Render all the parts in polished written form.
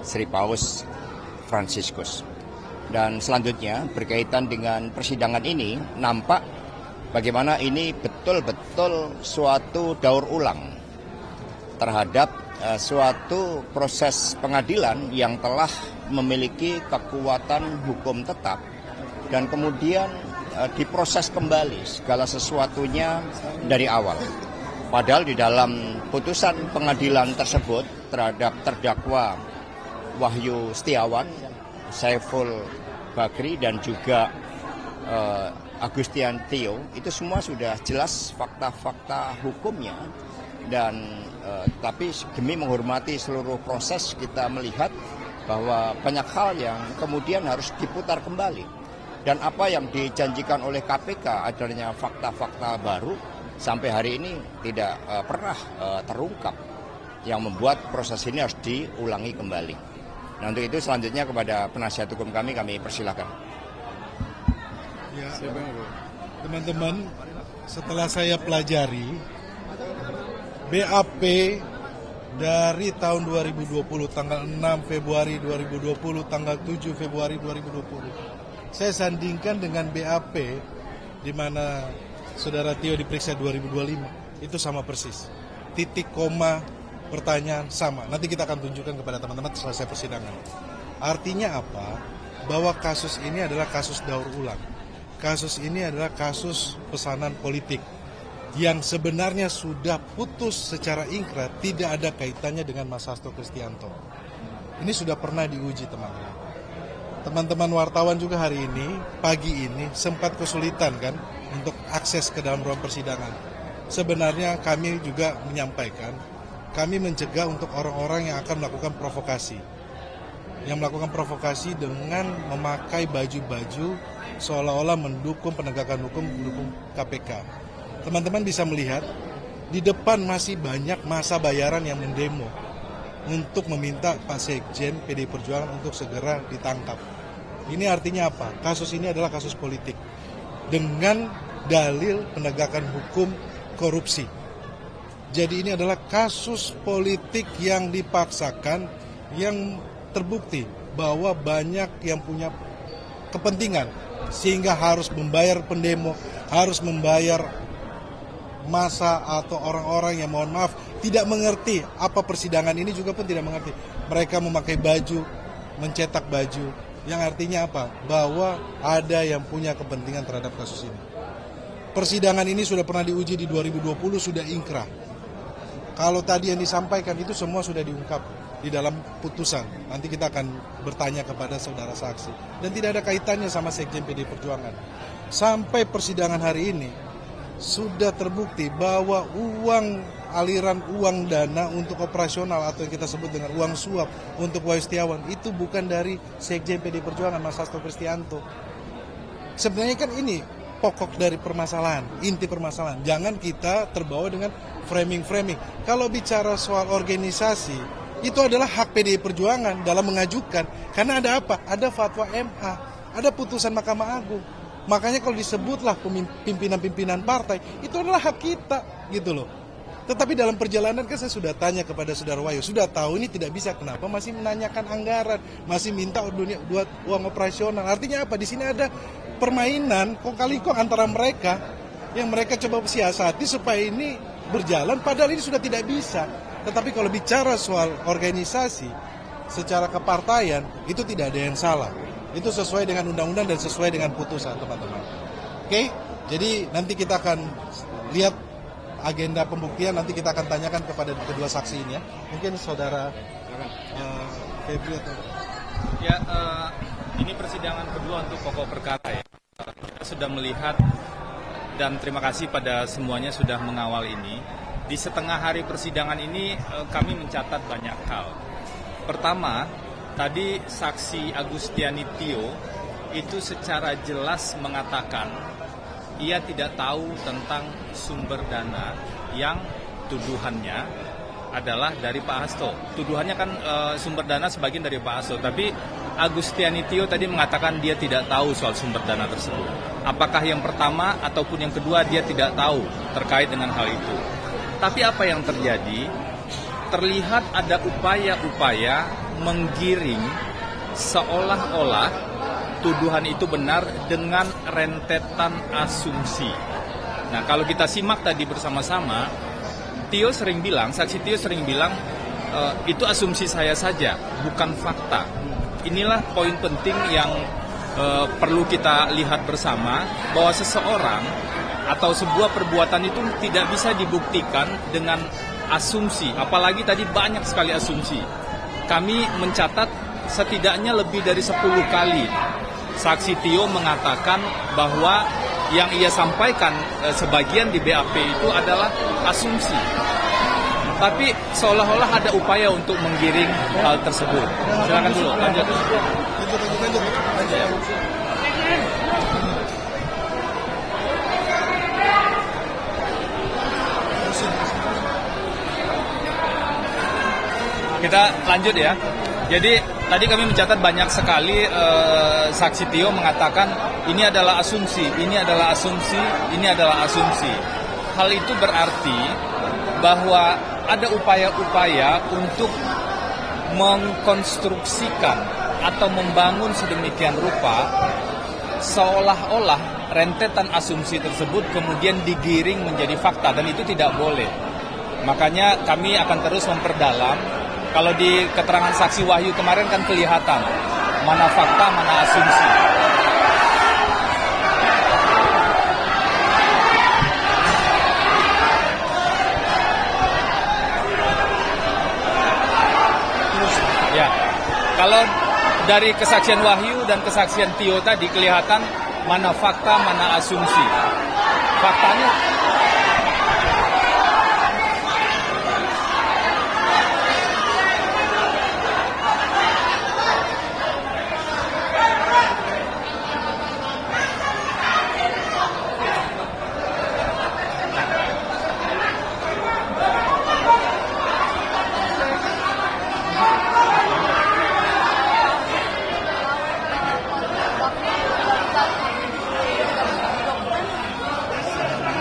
Sri Paus Fransiskus. Dan selanjutnya berkaitan dengan persidangan ini, nampak bagaimana ini betul-betul suatu daur ulang terhadap suatu proses pengadilan yang telah memiliki kekuatan hukum tetap dan kemudian diproses kembali segala sesuatunya dari awal. Padahal di dalam putusan pengadilan tersebut terhadap terdakwa Wahyu Setiawan, Saiful Bakri dan juga Agustian Tio, itu semua sudah jelas fakta-fakta hukumnya. Dan tapi demi menghormati seluruh proses, kita melihat bahwa banyak hal yang kemudian harus diputar kembali. Dan apa yang dijanjikan oleh KPK adanya fakta-fakta baru sampai hari ini tidak pernah terungkap, yang membuat proses ini harus diulangi kembali. Nah, untuk itu selanjutnya kepada penasihat hukum kami persilahkan. Ya, teman-teman, setelah saya pelajari BAP dari tahun 2020, tanggal 6 Februari 2020, tanggal 7 Februari 2020, saya sandingkan dengan BAP di mana Saudara Tio diperiksa 2025, itu sama persis. Titik, koma, pertanyaan sama. Nanti kita akan tunjukkan kepada teman-teman selesai persidangan. Artinya apa? Bahwa kasus ini adalah kasus daur ulang. Kasus ini adalah kasus pesanan politik yang sebenarnya sudah putus secara ingkrah, tidak ada kaitannya dengan Mas Hasto Kristianto. Ini sudah pernah diuji, teman-teman. Teman-teman wartawan juga hari ini, pagi ini, sempat kesulitan kan untuk akses ke dalam ruang persidangan. Sebenarnya kami juga menyampaikan, kami mencegah untuk orang-orang yang akan melakukan provokasi. Yang melakukan provokasi dengan memakai baju-baju seolah-olah mendukung penegakan hukum, mendukung KPK. Teman-teman bisa melihat, di depan masih banyak massa bayaran yang mendemo untuk meminta Pak Sekjen PDI Perjuangan untuk segera ditangkap. Ini artinya apa? Kasus ini adalah kasus politik dengan dalil penegakan hukum korupsi. Jadi ini adalah kasus politik yang dipaksakan, yang terbukti bahwa banyak yang punya kepentingan sehingga harus membayar pendemo, harus membayar massa atau orang-orang yang mohon maaf tidak mengerti apa persidangan ini, juga pun tidak mengerti. Mereka memakai baju, mencetak baju, yang artinya apa? Bahwa ada yang punya kepentingan terhadap kasus ini. Persidangan ini sudah pernah diuji di 2020, sudah ingkrah. Kalau tadi yang disampaikan itu semua sudah diungkap di dalam putusan. Nanti kita akan bertanya kepada saudara saksi. Dan tidak ada kaitannya sama Sekjen PDI Perjuangan. Sampai persidangan hari ini, sudah terbukti bahwa aliran uang dana untuk operasional atau yang kita sebut dengan uang suap untuk Wahyu Setiawan itu bukan dari Sekjen PDI Perjuangan Mas Hasto Kristianto. Sebenarnya kan ini pokok dari permasalahan, inti permasalahan. Jangan kita terbawa dengan framing-framing. Kalau bicara soal organisasi, itu adalah hak PDI Perjuangan dalam mengajukan. Karena ada apa? Ada fatwa MA, ada putusan Mahkamah Agung. Makanya kalau disebutlah pimpinan-pimpinan partai, itu adalah hak kita, gitu loh. Tetapi dalam perjalanan kan saya sudah tanya kepada Saudara Wahyu, sudah tahu ini tidak bisa, kenapa masih menanyakan anggaran, masih minta uang operasional. Artinya apa? Di sini ada permainan kong-kali-kong antara mereka, yang mereka coba siasati supaya ini berjalan, padahal ini sudah tidak bisa. Tetapi kalau bicara soal organisasi, secara kepartaian, itu tidak ada yang salah. Itu sesuai dengan undang-undang dan sesuai dengan putusan, teman-teman. Oke, jadi nanti kita akan lihat agenda pembuktian, nanti kita akan tanyakan kepada kedua saksi ini ya. Mungkin saudara Febri atau... Ya, ini persidangan kedua untuk pokok perkara ya. Kita sudah melihat dan terima kasih pada semuanya sudah mengawal ini. Di setengah hari persidangan ini kami mencatat banyak hal. Pertama, tadi saksi Agustiani Tio itu secara jelas mengatakan ia tidak tahu tentang sumber dana yang tuduhannya adalah dari Pak Hasto. Tuduhannya kan sumber dana sebagian dari Pak Hasto, tapi Agustiani Tio tadi mengatakan dia tidak tahu soal sumber dana tersebut. Apakah yang pertama ataupun yang kedua dia tidak tahu terkait dengan hal itu. Tapi apa yang terjadi? Terlihat ada upaya-upaya menggiring seolah-olah tuduhan itu benar dengan rentetan asumsi. Nah, kalau kita simak tadi bersama-sama, saksi Tio sering bilang, itu asumsi saya saja, bukan fakta. Inilah poin penting yang perlu kita lihat bersama, bahwa seseorang atau sebuah perbuatan itu tidak bisa dibuktikan dengan asumsi, apalagi tadi banyak sekali asumsi. Kami mencatat setidaknya lebih dari 10 kali saksi Tio mengatakan bahwa yang ia sampaikan sebagian di BAP itu adalah asumsi. Tapi seolah-olah ada upaya untuk menggiring hal tersebut. Silakan dulu, lanjut. Kita lanjut ya. Jadi tadi kami mencatat banyak sekali saksi Tio mengatakan ini adalah asumsi, ini adalah asumsi, ini adalah asumsi. Hal itu berarti bahwa ada upaya-upaya untuk mengkonstruksikan atau membangun sedemikian rupa seolah-olah rentetan asumsi tersebut kemudian digiring menjadi fakta, dan itu tidak boleh. Makanya kami akan terus memperdalam. Kalau di keterangan saksi Wahyu kemarin kan kelihatan mana fakta, mana asumsi. Ya, kalau dari kesaksian Wahyu dan kesaksian Tio tadi kelihatan mana fakta, mana asumsi. Faktanya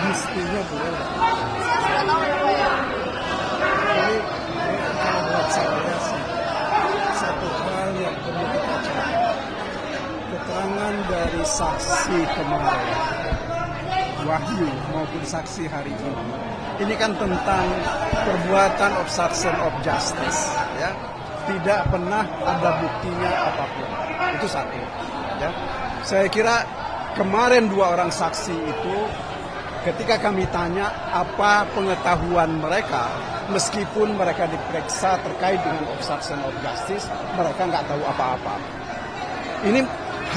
mestinya boleh. Jadi kalau buat saya sih, satu hal yang perlu kita catat, keterangan dari saksi kemarin, Wahyu maupun saksi hari ini kan tentang perbuatan obstruction of justice, ya. Tidak pernah ada buktinya apapun. Itu satu, ya. Saya kira kemarin 2 orang saksi itu, ketika kami tanya apa pengetahuan mereka, meskipun mereka diperiksa terkait dengan obstruction of justice, mereka nggak tahu apa-apa. Ini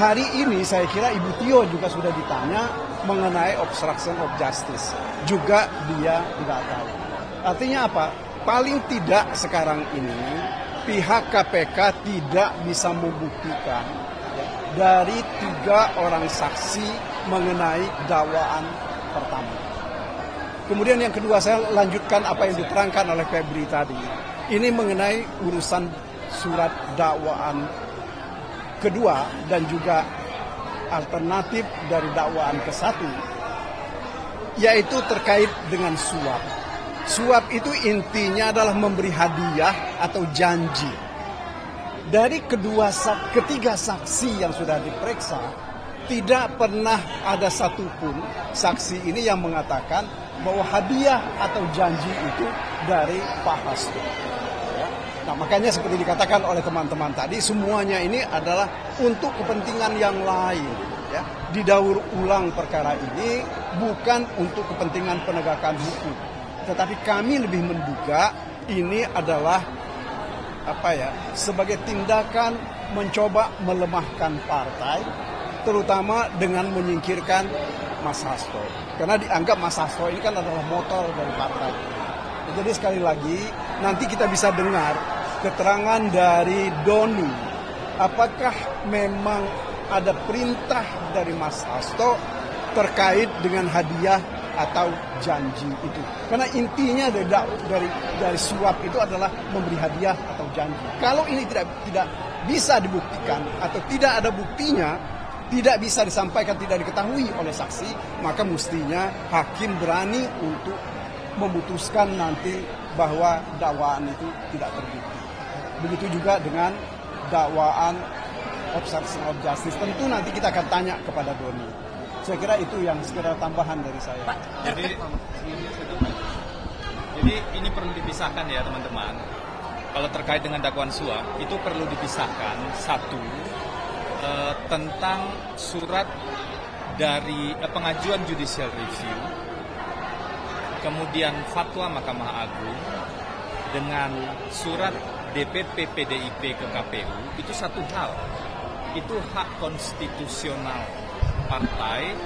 hari ini saya kira Ibu Tio juga sudah ditanya mengenai obstruction of justice, juga dia nggak tahu. Artinya apa? Paling tidak sekarang ini pihak KPK tidak bisa membuktikan dari 3 orang saksi mengenai dakwaan pertama. Kemudian yang kedua, saya lanjutkan apa yang diterangkan oleh Febri tadi. Ini mengenai urusan surat dakwaan kedua dan juga alternatif dari dakwaan ke-1, yaitu terkait dengan suap. Suap itu intinya adalah memberi hadiah atau janji. Dari ketiga saksi yang sudah diperiksa, tidak pernah ada satupun saksi ini yang mengatakan bahwa hadiah atau janji itu dari Pak Hasto. Ya. Nah, makanya seperti dikatakan oleh teman-teman tadi, semuanya ini adalah untuk kepentingan yang lain. Ya. Didaur ulang perkara ini bukan untuk kepentingan penegakan hukum. Tetapi kami lebih menduga ini adalah sebagai tindakan mencoba melemahkan partai, terutama dengan menyingkirkan Mas Hasto. Karena dianggap Mas Hasto ini kan adalah motor dari partai. Jadi sekali lagi, nanti kita bisa dengar keterangan dari Doni. Apakah memang ada perintah dari Mas Hasto terkait dengan hadiah atau janji itu? Karena intinya dari suap itu adalah memberi hadiah atau janji. Kalau ini tidak bisa dibuktikan atau tidak ada buktinya, tidak bisa disampaikan, tidak diketahui oleh saksi, maka mestinya hakim berani untuk memutuskan nanti bahwa dakwaan itu tidak terbukti. begitu juga dengan dakwaan obstruction of justice. Tentu nanti kita akan tanya kepada Doni. Saya kira itu yang sekedar tambahan dari saya. Jadi ini perlu dipisahkan ya teman-teman. Kalau terkait dengan dakwaan suap, itu perlu dipisahkan. Satu, tentang surat dari pengajuan judicial review, kemudian fatwa Mahkamah Agung, dengan surat DPP PDIP ke KPU, itu satu hal. Itu hak konstitusional partai,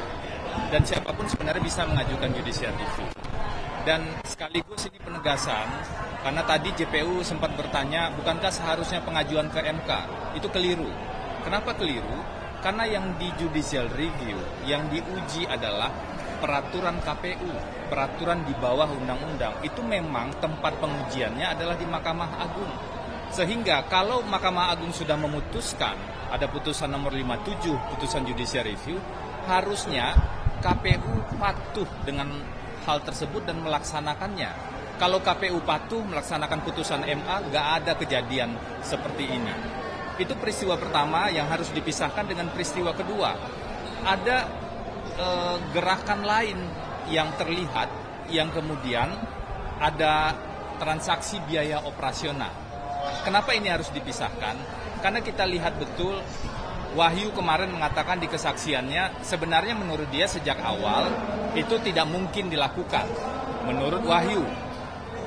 dan siapapun sebenarnya bisa mengajukan judicial review. Dan sekaligus ini penegasan, karena tadi JPU sempat bertanya, bukankah seharusnya pengajuan ke MK? Itu keliru. Kenapa keliru? Karena yang di judicial review, yang diuji adalah peraturan KPU, peraturan di bawah undang-undang. Itu memang tempat pengujiannya adalah di Mahkamah Agung. Sehingga kalau Mahkamah Agung sudah memutuskan, ada putusan nomor 57, putusan judicial review, harusnya KPU patuh dengan hal tersebut dan melaksanakannya. Kalau KPU patuh melaksanakan putusan MA, nggak ada kejadian seperti ini. Itu peristiwa pertama yang harus dipisahkan dengan peristiwa kedua. Ada gerakan lain yang terlihat, yang kemudian ada transaksi biaya operasional. Kenapa ini harus dipisahkan? Karena kita lihat betul, Wahyu kemarin mengatakan di kesaksiannya, sebenarnya menurut dia sejak awal itu tidak mungkin dilakukan, menurut Wahyu.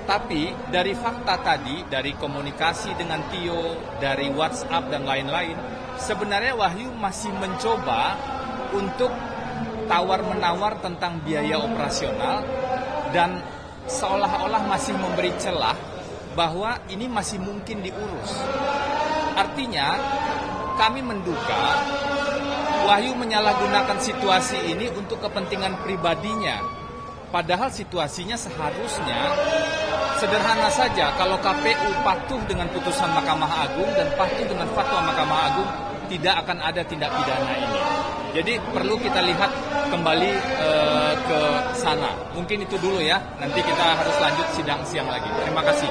Tapi dari fakta tadi, dari komunikasi dengan Tio, dari WhatsApp dan lain-lain, sebenarnya Wahyu masih mencoba untuk tawar-menawar tentang biaya operasional dan seolah-olah masih memberi celah bahwa ini masih mungkin diurus. Artinya, kami menduga Wahyu menyalahgunakan situasi ini untuk kepentingan pribadinya. Padahal situasinya seharusnya sederhana saja, kalau KPU patuh dengan putusan Mahkamah Agung dan patuh dengan fatwa Mahkamah Agung, tidak akan ada tindak pidana ini. Jadi perlu kita lihat kembali ke sana. Mungkin itu dulu ya, nanti kita harus lanjut sidang siang lagi. Terima kasih.